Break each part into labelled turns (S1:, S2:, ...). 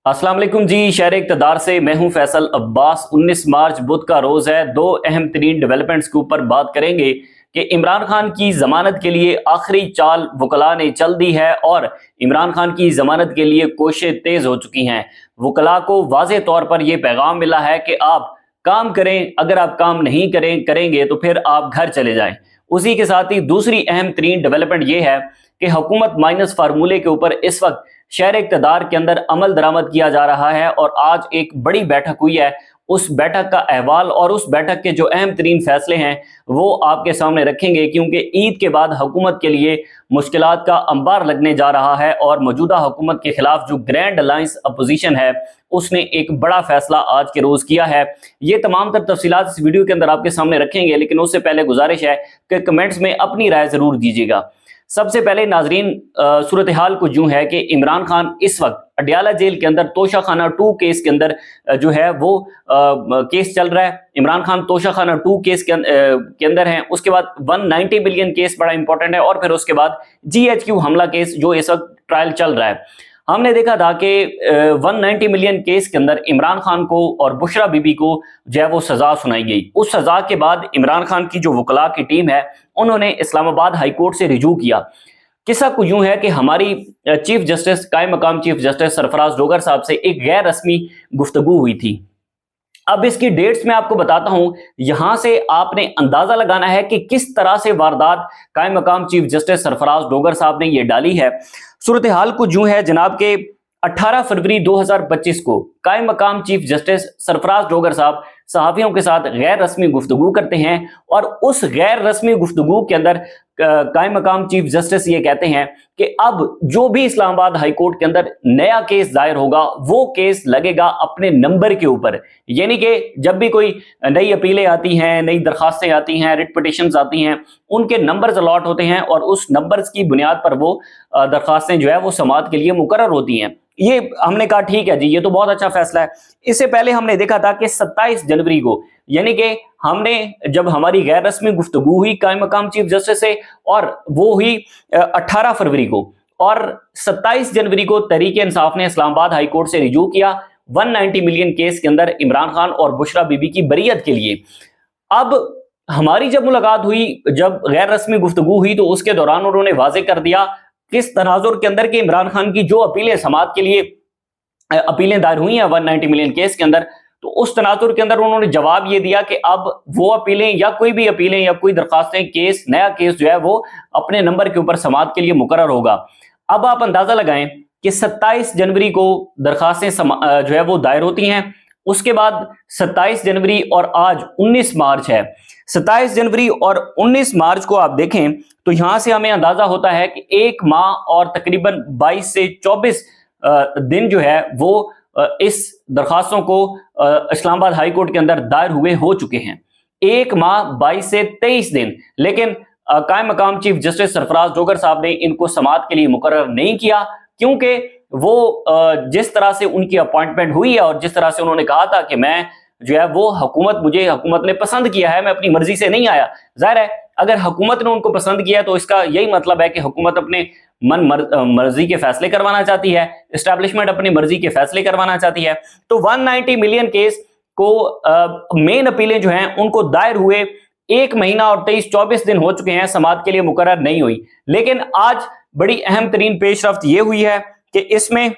S1: अस्सलाम वालेकुम जी। शहर इक़्तिदार से मैं हूं फैसल अब्बास। 19 मार्च बुध का रोज है। दो अहम तरीन डेवलपमेंट्स के ऊपर बात करेंगे कि इमरान खान की जमानत के लिए आखिरी चाल वकला ने चल दी है और इमरान खान की जमानत के लिए कोशिशें तेज हो चुकी हैं। वकला को वाज़ेह तौर पर यह पैगाम मिला है कि आप काम करें, अगर आप काम नहीं करेंगे तो फिर आप घर चले जाएं। उसी के साथ ही दूसरी अहम तरीन डेवलपमेंट यह है कि हुकूमत माइनस फार्मूले के ऊपर इस वक्त शहर इक़्तिदार के अंदर अमल दरामद किया जा रहा है और आज एक बड़ी बैठक हुई है। उस बैठक का अहवाल और उस बैठक के जो अहम तरीन फैसले हैं वो आपके सामने रखेंगे, क्योंकि ईद के बाद हुकूमत के लिए मुश्किलात का अंबार लगने जा रहा है और मौजूदा हुकूमत के खिलाफ जो ग्रैंड अलायंस अपोजिशन है उसने एक बड़ा फैसला आज के रोज किया है। ये तमाम तर तफसीलात इस वीडियो के अंदर आपके सामने रखेंगे, लेकिन उससे पहले गुजारिश है कि कमेंट्स में अपनी राय जरूर दीजिएगा। सबसे पहले नाजरीन, सूरत हाल कुछ यूं है कि इमरान खान इस वक्त अडयाला जेल के अंदर तोशाखाना 2 केस के अंदर जो है वो केस चल रहा है। इमरान खान तोशाखाना 2 केस के अंदर हैं। उसके बाद 190 बिलियन केस बड़ा इंपॉर्टेंट है और फिर उसके बाद GHQ हमला केस जो इस वक्त ट्रायल चल रहा है। हमने देखा था कि 190 मिलियन केस के अंदर इमरान खान को और बुशरा बीबी को जो है वो सजा सुनाई गई। उस सजा के बाद इमरान खान की जो वकला की टीम है उन्होंने इस्लामाबाद हाई कोर्ट से रिजू किया। किस्सा कुछ यूं है कि हमारी चीफ जस्टिस कायम मकाम चीफ जस्टिस सरफराज डोगर साहब से एक गैर रस्मी गुफ्तगू हुई थी। अब इसकी डेट्स मैं आपको बताता हूं, यहां से आपने अंदाजा लगाना है कि किस तरह से वारदात कायम मकाम चीफ जस्टिस सरफराज डोगर साहब ने यह डाली है। सूरत हाल कुछ यूं है जनाब के 18 फरवरी 2025 को कायम मकाम चीफ जस्टिस सरफराज डोगर साहब सहाफियों के साथ गैर रस्मी गुफ्तगू करते हैं और उस गैर रस्मी गुफ्तगू के अंदर कायम मकाम चीफ जस्टिस ये कहते हैं कि अब जो भी इस्लामाबाद हाई कोर्ट के अंदर नया केस दायर होगा वो केस लगेगा अपने नंबर के ऊपर। यानी कि जब भी कोई नई अपीलें आती हैं, नई दरखास्तें आती हैं, रिट पिटिशंस आती हैं, उनके नंबर्स अलॉट होते हैं और उस नंबर्स की बुनियाद पर वो दरखास्तें जो है वो समाअत के लिए मुकर्रर होती हैं। ये हमने कहा ठीक है जी, ये तो बहुत अच्छा फैसला है। इससे पहले हमने देखा था कि 27 जनवरी को, यानी कि हमने जब हमारी गैर रस्मी गुफ्तगू हुई कायम मकाम चीफ जस्टिस से और वो हुई 18 फरवरी को, और 27 जनवरी को तहरीक इंसाफ ने इस्लामाबाद हाई कोर्ट से रिजू किया 190 मिलियन केस के अंदर इमरान खान और बुशरा बीबी की बरीयत के लिए। अब हमारी जब मुलाकात हुई, जब गैर रस्मी गुफ्तगू हुई, तो उसके दौरान उन्होंने वाजे कर दिया किस तनाजुर के अंदर कि इमरान खान की जो अपीलें समाअत के लिए अपीलें दायर हुई हैं 190 मिलियन केस के अंदर, तो उस तनाजुर के अंदर उन्होंने जवाब ये दिया कि अब वो अपीलें या कोई भी अपीलें या कोई दरखास्तें केस नया केस जो है वो अपने नंबर के ऊपर समाअत के लिए मुकर्रर होगा। अब आप अंदाजा लगाएं कि 27 जनवरी को दरखास्तें जो है वो दायर होती हैं। उसके बाद 27 जनवरी और आज 19 मार्च है। 27 जनवरी और 19 मार्च को आप देखें तो यहां से हमें अंदाजा होता है कि एक माह और तकरीबन 22 से 24 दिन जो है वो इस दरखास्तों को इस्लामाबाद हाई कोर्ट के अंदर दायर हुए हो चुके हैं। एक माह 22 से 23 दिन, लेकिन कायम मकाम चीफ जस्टिस सरफराज डोगर साहब ने इनको समाअत के लिए मुकर्रर नहीं किया, क्योंकि वो जिस तरह से उनकी अपॉइंटमेंट हुई है और जिस तरह से उन्होंने कहा था कि मैं जो है वो हुकूमत ने पसंद किया है, मैं अपनी मर्जी से नहीं आया। जाहिर है अगर हुकूमत ने उनको पसंद किया तो इसका यही मतलब है कि हुकूमत अपने मर्जी के फैसले करवाना चाहती है, एस्टैब्लिशमेंट अपनी मर्जी के फैसले करवाना चाहती है। तो 190 मिलियन केस को मेन अपीलें जो हैं उनको दायर हुए 1 महीना और 23-24 दिन हो चुके हैं, समाअत के लिए मुकर्रर नहीं हुई। लेकिन आज बड़ी अहम तरीन पेशरफ्त यह हुई है कि इसमें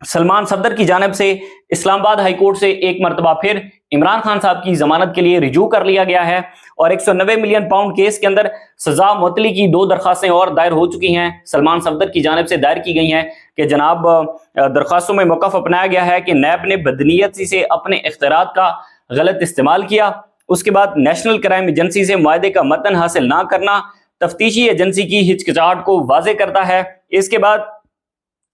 S1: सलमान सफदर की जानिब से इस्लामाबाद हाई कोर्ट से एक मरतबा फिर इमरान खान साहब की जमानत के लिए रिजू कर लिया गया है और 190 मिलियन पाउंड केस के अंदर सजा मुअत्तली की 2 दरखास्तें और दायर हो चुकी हैं। सलमान सफदर की जानिब से दायर की गई हैं कि जनाब दरखास्तों में मौक़िफ़ अपनाया गया है कि नैब ने बदनीयती से अपने इख्तियारात का गलत इस्तेमाल किया। उसके बाद नेशनल क्राइम एजेंसी से मुआहदे का मतन हासिल ना करना तफ्तीशी एजेंसी की हिचकिचाहट को वाज़े करता है। इसके बाद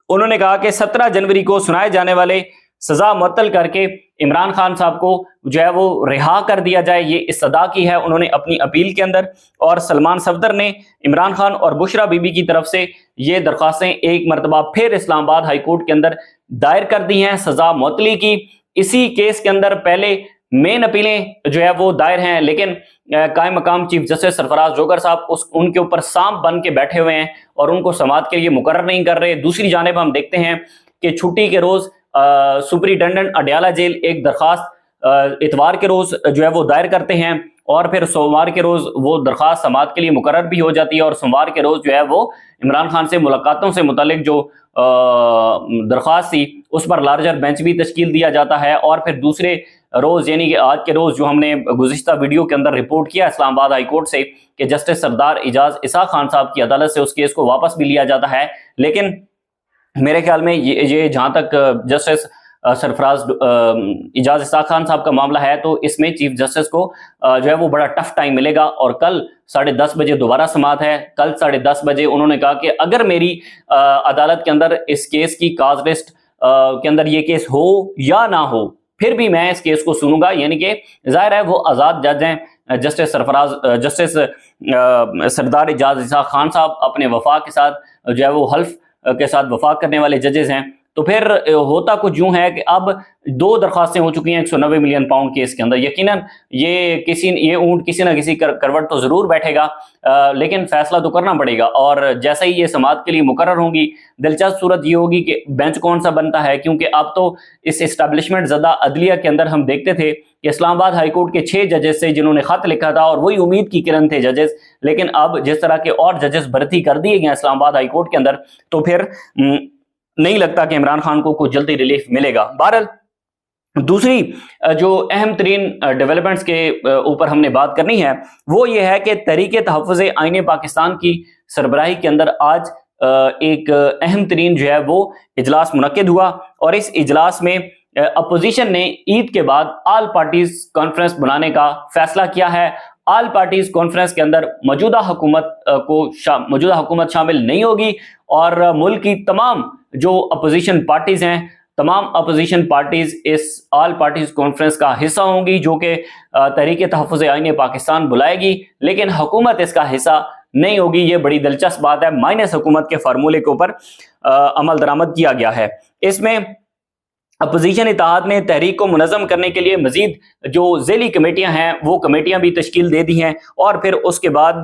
S1: उन्होंने कहा कि 17 जनवरी को सुनाए जाने वाले सजा मुअत्तल करके इमरान खान साहब को जो है वो रिहा कर दिया जाए, ये इस्तदा की है उन्होंने अपनी अपील के अंदर। और सलमान सफदर ने इमरान खान और बुशरा बीबी की तरफ से ये दरखास्तें एक मरतबा फिर इस्लामाबाद हाई कोर्ट के अंदर दायर कर दी हैं सजा मुअत्तली की। इसी केस के अंदर पहले मेन अपीलें जो है वो दायर हैं, लेकिन कायम मकाम चीफ जस्टिस सरफराज डोगर साहब उनके ऊपर सांप बन के बैठे हुए हैं और उनको समाअत के लिए मुकर्रर नहीं कर रहे। दूसरी जानिब हम देखते हैं कि छुट्टी के रोज सुपरिटेंडेंट अडयाला जेल एक दरख्वास्त इतवार के रोज जो है वो दायर करते हैं और फिर सोमवार के रोज वो दरख्वास्त समाअत के लिए मुकर्रर भी हो जाती है और सोमवार के रोज जो है वो इमरान खान से मुलाकातों से मुतालिक जो दरख्वास्त थी उस पर लार्जर बेंच भी तश्कील दिया जाता है। और फिर दूसरे रोज यानी कि आज के रोज जो हमने गुज़िश्ता वीडियो के अंदर रिपोर्ट किया इस्लामाबाद हाई कोर्ट से कि जस्टिस सरदार इजाज इसाक खान साहब की अदालत से उस केस को वापस भी लिया जाता है। लेकिन मेरे ख्याल में ये जहाँ तक जस्टिस सरफराज इजाज इसाक खान साहब का मामला है तो इसमें चीफ जस्टिस को जो है वो बड़ा टफ टाइम मिलेगा। और कल 10:30 बजे दोबारा समाअत है। कल 10:30 बजे उन्होंने कहा कि अगर मेरी अदालत के अंदर इस केस की काज लिस्ट के अंदर ये केस हो या ना हो फिर भी मैं इस केस को सुनूंगा। यानी कि जाहिर है वो आज़ाद जज हैं जस्टिस सरदार इजाज इसाक खान साहब अपने वफा के साथ जो है वो हल्फ के साथ वफाक करने वाले जजेस हैं। तो फिर होता कुछ यूं है कि अब 2 दरख्वास्तें हो चुकी हैं 190 मिलियन पाउंड केस के अंदर। यकीनन ये ऊंट किसी ना किसी करवट तो जरूर बैठेगा, लेकिन फैसला तो करना पड़ेगा। और जैसे ही ये समाअत के लिए मुकर्रर होंगी दिलचस्प सूरत ये होगी कि बेंच कौन सा बनता है, क्योंकि अब तो इस इस्टेब्लिशमेंट ज़दा अदलिया के अंदर हम देखते थे कि इस्लामाबाद हाई कोर्ट के 6 जजेस से जिन्होंने खत लिखा था और वही उम्मीद की किरण थे जजेस। लेकिन अब जिस तरह के और जजेस भर्ती कर दिए गए इस्लामाबाद हाई कोर्ट के अंदर तो फिर नहीं लगता कि इमरान खान को कुछ जल्दी रिलीफ मिलेगा। बहरहाल दूसरी जो अहम तरीन डेवलपमेंट्स के ऊपर हमने बात करनी है वो ये है कि तहरीके तहफ़्फ़ुज़ आईन पाकिस्तान की सरबराही के अंदर आज एक अहम तरीन जो है वो इजलास मुनक्किद हुआ और इस इजलास में अपोजिशन ने ईद के बाद ऑल पार्टीज कॉन्फ्रेंस बनाने का फैसला किया है। ऑल पार्टीज कॉन्फ्रेंस के अंदर मौजूदा हुकूमत शामिल नहीं होगी और मुल्क की तमाम जो अपोजिशन पार्टीज हैं तमाम अपोजिशन पार्टीज इस ऑल पार्टीज कॉन्फ्रेंस का हिस्सा होंगी जो कि तहरीके तहफ़्फ़ुज़ आईन पाकिस्तान बुलाएगी, लेकिन हुकूमत इसका हिस्सा नहीं होगी। ये बड़ी दिलचस्प बात है। माइनस हुकूमत के फार्मूले के ऊपर अमल दरामद किया गया है। इसमें अपोजिशन इत्तेहाद ने तहरीक को मुनज़्ज़म करने के लिए मजीद जो ज़ेली कमेटियां हैं वो कमेटियां भी तश्कील दे दी हैं और फिर उसके बाद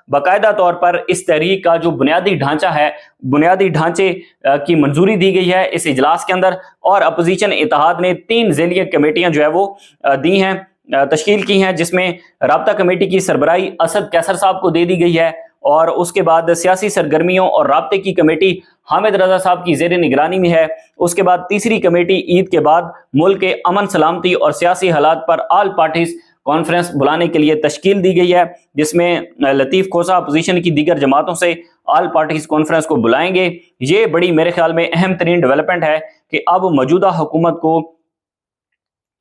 S1: बाकायदा तौर पर इस तहरीक का जो बुनियादी ढांचा है बुनियादी ढांचे की मंजूरी दी गई है इस इजलास के अंदर। और अपोजिशन इत्तेहाद ने 3 ज़ेली कमेटियां जो है वो दी हैं तश्कील की हैं, जिसमें राब्ता कमेटी की सरबराही असद कैसर साहब को दे दी गई है और उसके बाद सियासी सरगर्मियों और राब्ते की कमेटी हामिद रजा साहब की ज़ेर निगरानी में है। उसके बाद तीसरी कमेटी ईद के बाद मुल्क के अमन सलामती और सियासी हालात पर ऑल पार्टीज कॉन्फ्रेंस बुलाने के लिए तश्कील दी गई है, जिसमें लतीफ़ खोसा अपोजिशन की दीगर जमातों से ऑल पार्टीज कॉन्फ्रेंस को बुलाएंगे। ये बड़ी मेरे ख्याल में अहम तरीन डेवलपमेंट है कि अब मौजूदा हुकूमत को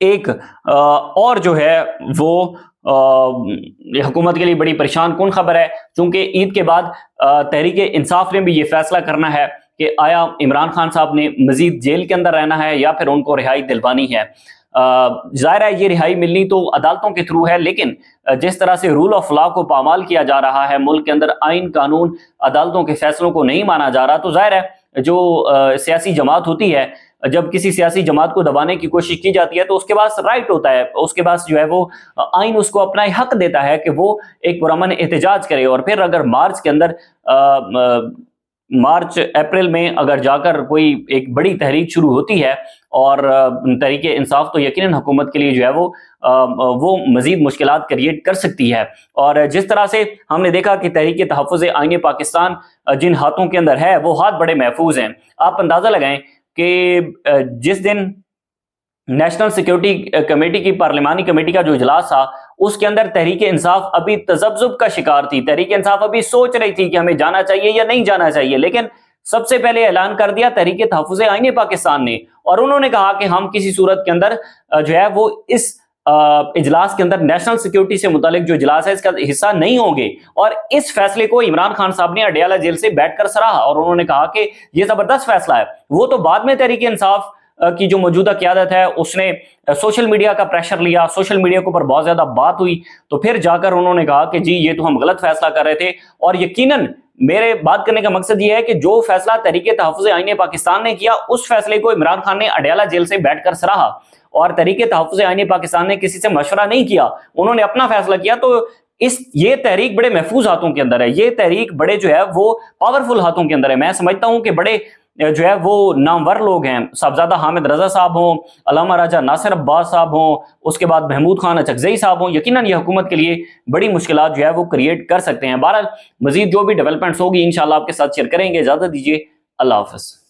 S1: एक और जो है वो हुकूमत के लिए बड़ी परेशान कौन खबर है, क्योंकि ईद के बाद तहरीके इंसाफ ने भी ये फैसला करना है कि आया इमरान खान साहब ने मजीद जेल के अंदर रहना है या फिर उनको रिहाई दिलवानी है। जाहिर है ये रिहाई मिलनी तो अदालतों के थ्रू है, लेकिन जिस तरह से रूल ऑफ लॉ को पामाल किया जा रहा है, मुल्क के अंदर आइन कानून अदालतों के फैसलों को नहीं माना जा रहा, तो जाहिर है जो सियासी जमात होती है जब किसी सियासी जमात को दबाने की कोशिश की जाती है तो उसके पास राइट होता है, उसके पास जो है वो आइन उसको अपना हक देता है कि वो एक पुरअमन एहतजाज करे। और फिर अगर मार्च के अंदर मार्च अप्रैल में अगर जाकर कोई एक बड़ी तहरीक शुरू होती है और तहरीके इंसाफ, तो यकीनन हुकूमत के लिए जो है वो मजीद मुश्किलात क्रिएट कर सकती है। और जिस तरह से हमने देखा कि तहरीके तहफ़्फ़ुज़ आईन पाकिस्तान जिन हाथों के अंदर है वो हाथ बड़े महफूज हैं। आप अंदाजा लगाएं कि जिस दिन नेशनल सिक्योरिटी कमेटी की पार्लिमानी कमेटी का जो इजलास था उसके अंदर तहरीक इंसाफ अभी तज़ब्ज़ुब का शिकार थी। तहरीक इंसाफ अभी सोच रही थी कि हमें जाना चाहिए या नहीं जाना चाहिए, लेकिन सबसे पहले ऐलान कर दिया तहरीक तहफ़्फ़ुज़ आईन पाकिस्तान ने और उन्होंने कहा कि हम किसी सूरत के अंदर जो है वो इस इजलास के अंदर नेशनल सिक्योरिटी से मुतालिक जो इजलास है इसका हिस्सा नहीं होंगे। और इस फैसले को इमरान खान साहब ने अडयाला जेल से बैठकर सराहा और उन्होंने कहा कि यह जबरदस्त फैसला है। वो तो बाद में तहरीक इंसाफ की जो मौजूदा क़यादत है उसने सोशल मीडिया का प्रेशर लिया, सोशल मीडिया के ऊपर बहुत ज्यादा बात हुई, तो फिर जाकर उन्होंने कहा कि जी ये तो हम गलत फैसला कर रहे थे। और यकीनन मेरे बात करने का मकसद ये है कि जो फैसला तहरीके तहफ़्फ़ुज़ आईन पाकिस्तान ने किया उस फैसले को इमरान खान ने अडयाला जेल से बैठकर सराहा और तहरीके तहफ़्फ़ुज़ आईन पाकिस्तान ने किसी से मशवरा नहीं किया, उन्होंने अपना फैसला किया। तो ये तहरीक बड़े महफूज हाथों के अंदर है, ये तहरीक बड़े जो है वो पावरफुल हाथों के अंदर है। मैं समझता हूं कि बड़े جو ہے وہ نامور لوگ ہیں، صاحبزادہ حامد رضا صاحب ہوں، علامہ راجہ ناصر عباس صاحب ہوں، اس کے بعد محمود خان اچکزئی صاحب ہوں، یقیناً یہ حکومت کے لیے بڑی مشکلات جو ہے وہ کریٹ کر سکتے ہیں۔ بہرحال مزید جو بھی ڈیولپمنٹس ہوگی انشاءاللہ آپ کے ساتھ شیئر کریں گے۔ اجازت دیجیے، اللہ حافظ۔